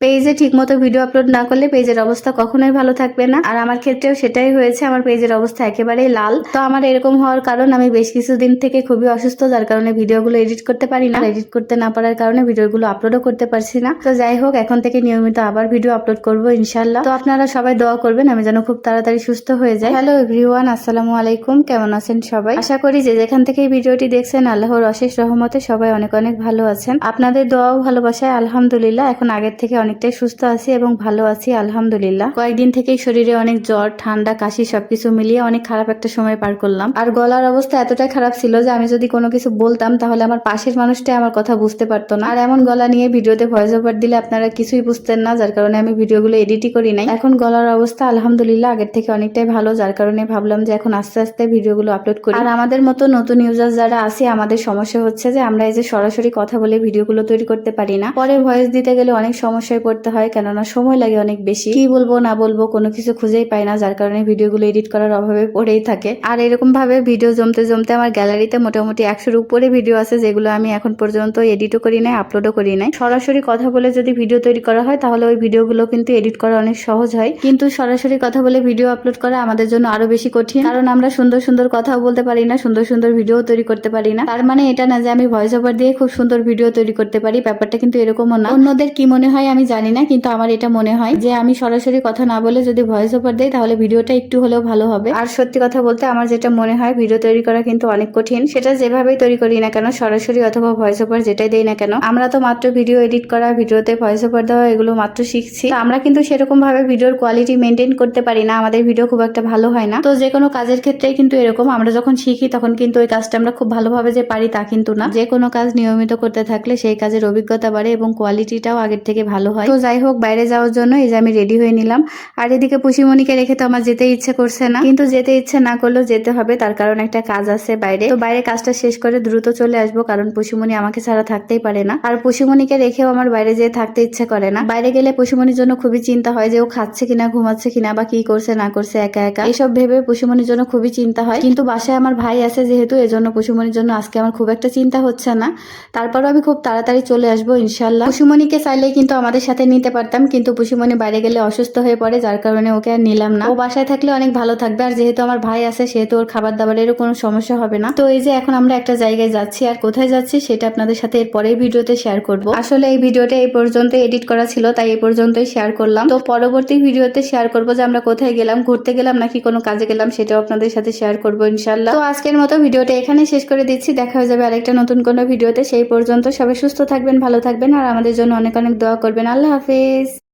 পেজে ঠিকমতো video upload না করলে পেজের অবস্থা কখনোই ভালো থাকবে না। আর আমার ক্ষেত্রেও সেটাই হয়েছে, আমার পেজের অবস্থা একেবারেই লাল। তো আমার এরকম হওয়ার কারণ আমি বেশ কিছুদিন থেকে খুবই অসুস্থ, যার কারণে ভিডিওগুলো এডিট করতে পারি না। এডিট করতে না পারার কারণে ভিডিওগুলো আপলোডও করতে পারছি না। তো যাই হোক, এখন থেকে নিয়মিত আবার ভিডিও আপলোড করবো ইনশাল্লাহ। তো আপনারা সবাই দোয়া করবেন আমি যেন খুব তাড়াতাড়ি সুস্থ হয়ে যাই। হ্যালো এভরিওয়ান, আসসালামু আলাইকুম। কেমন আছেন সবাই? আশা করি যে যেখান থেকে এই ভিডিওটি দেখছেন আল্লাহর অশেষ রহমতে সবাই অনেক অনেক ভালো আছেন। আপনাদের দোয়া ও ভালোবাসায় আলহামদুলিল্লাহ এখন আগের থেকে অনেকটাই সুস্থ আছি এবং ভালো আছি আলহামদুলিল্লাহ। কয়েকদিন থেকেই শরীরে অনেক জ্বর, ঠান্ডা, কাশি সবকিছু মিলিয়ে অনেক খারাপ একটা সময় পার করলাম। আর গলার অবস্থা এতটাই খারাপ ছিল যে আমি যদি কোনো কিছু বলতাম তাহলে আমার পাশের মানুষটাই আমার কথা বুঝতে পারতো না। আর এমন গলা নিয়ে ভিডিওতে ভয়েস ওভার দিলে আপনারা কিছুই বুঝতেন না, যার কারণে আমি ভিডিওগুলো এডিটই করি নাই। এখন গলার অবস্থা আলহামদুলিল্লাহ আগের থেকে অনেকটাই ভালো, যার কারণে ভাবলাম যে এখন আস্তে আস্তে ভিডিওগুলো আপলোড করি। আর আমাদের মতো নতুন ইউজার যারা আছে, আমাদের সমস্যা হচ্ছে যে আমরা এই যে সরাসরি কথা বলে ভিডিওগুলো তৈরি করতে পারি না। পরে ভয়েস দিতে গেলে অনেক সমস্যায় পড়তে হয়, কেননা সময় লাগে অনেক বেশি। কি বলবো না বলবো কোনো কিছু খুঁজেই পাই না, যার কারণে ভিডিওগুলো এডিট করার অভাবে পড়েই থাকে। আর এরকম ভাবে ভিডিও জমতে জমতে আমার গ্যালারিতে মোটামুটি 100-র উপরে ভিডিও আছে, যেগুলো আমি এখন পর্যন্ত এডিটও করি নাই, আপলোডও করি নাই। সরাসরি কথা বলে যদি ভিডিও তৈরি করা হয় তাহলে ওই ভিডিওগুলো কিন্তু এডিট করা অনেক সহজ হয়, কিন্তু সরাসরি কথা বলে ভিডিও আপলোড করা আমাদের জন্য আরো বেশি কঠিন, কারণ আমরা সুন্দর সুন্দর কথাও বলতে পারি না, সুন্দর সুন্দর ভিডিও তৈরি করতে পারি না। তার মানে এটা না যে আমি ভয়েস ওভার দিয়ে খুব সুন্দর ভিডিও তৈরি করতে পারি, ব্যাপারটা কিন্তু এরকমও না। অন্যদের কি মনে হয় আমি জানি না, কিন্তু আমার এটা মনে হয় যে আমি সরাসরি কথা না বলে যদি ভয়েস ওভার দেই তাহলে ভিডিওটা একটু হলেও ভালো হবে। আর সত্যি কথা বলতে আমার যেটা মনে হয়, ভিডিও তৈরি করা কিন্তু অনেক কঠিন। সেটা যেভাবেই তৈরি করি না কেন, সরাসরি অথবা ভয়েস ওভার যেটাই দেই না কেন, আমরা তো মাত্র ভিডিও এডিট করা, ভিডিওতে ভয়েস ওভার দেওয়া এগুলো মাত্র শিখছি। আমরা কিন্তু সেরকম ভাবে ভিডিওর কোয়ালিটি মেনটেন করতে পারি না, আমাদের ভিডিও খুব একটা ভালো হয় না। তো যে কোনো কাজের ক্ষেত্রেই কিন্তু এরকম, আমরা যখন শিখি তখন কিন্তু ওই কাজটা আমরা খুব ভালোভাবে যে পারি তা কিন্তু না। যে কোনো কাজ নিয়মিত করতে থাকলে সেই কাজের অভিজ্ঞতা বাড়ে এবং কোয়ালিটিটাও আগের থেকে ভালো হয়। তো যাই হোক, বাইরে যাওয়ার জন্য এই যে আমি রেডি হয়ে নিলাম। আর এদিকে পুষিমণিকে রেখে তো আমার যেতে ইচ্ছে করছে না, কিন্তু যেতে ইচ্ছে না করলেও যেতে হবে, তার কারণ একটা কাজ আছে বাইরে। তো বাইরে কাজটা শেষ করে দ্রুত চলে আসবো, কারণ পুষিমণি আমাকে ছাড়া থাকতেই পারে না। আর পুষিমণিকে রেখেও আমার বাইরে যেয়ে থাকতে ইচ্ছে করে না। বাইরে গেলে পুষিমণির জন্য খুবই চিন্তা হয় যে ও খাচ্ছে কিনা, ঘুমাচ্ছে কিনা, বা কি করছে না করছে একা একা, এসব ভেবে পুষিমণির জন্য খুবই চিন্তা হয়। কিন্তু বাসায় আমার ভাই আছে যেহেতু, এজন্য পুষিমণির জন্য আজকে আমার খুব একটা চিন্তা হচ্ছে না। তারপরও আমি খুব তাড়াতাড়ি চলে আসবো ইনশাল্লাহ। পুষিমণিকে চাইলেই কিন্তু আমাদের সাথে নিতে পারতাম, কিন্তু পুষিমণি বাইরে গেলে অসুস্থ হয়ে পড়ে, যার কারণে ওকে আর নিলাম না। ও বাসায় থাকলে অনেক ভালো থাকবে, আর যেহেতু আমার ভাই আছে সেহেতু ওর খাবার দাবারেরও কোনো সমস্যা হবে না। তো এই যে এখন আমরা একটা জায়গায় যাচ্ছি, আর কোথায় যাচ্ছি সেটা আপনাদের সাথে এর পরের ভিডিওতে শেয়ার করব। আসলে এই ভিডিওটা এই পর্যন্ত এডিট করা ছিল, তাই এই পর্যন্তই শেয়ার করলাম। তো পরবর্তী ভিডিওতে শেয়ার করব যে আমরা কোথায় গেলাম, ঘুরতে গেলাম নাকি কোনো কাজে গেলাম, সেটাও আপনাদের সাথে শেয়ার করব ইনশাল্লাহ। তো আজকের মতো ভিডিওটা এখানে শেষ করে দিচ্ছি, দেখা হয়ে যাবে আরেকটা নতুন কোনো ভিডিওতে। সেই পর্যন্ত সবাই সুস্থ থাকবেন, ভালো থাকবেন, আর আমাদের জন্য অনেক অনেক দোয়া করবেন। আল্লাহ হাফেজ।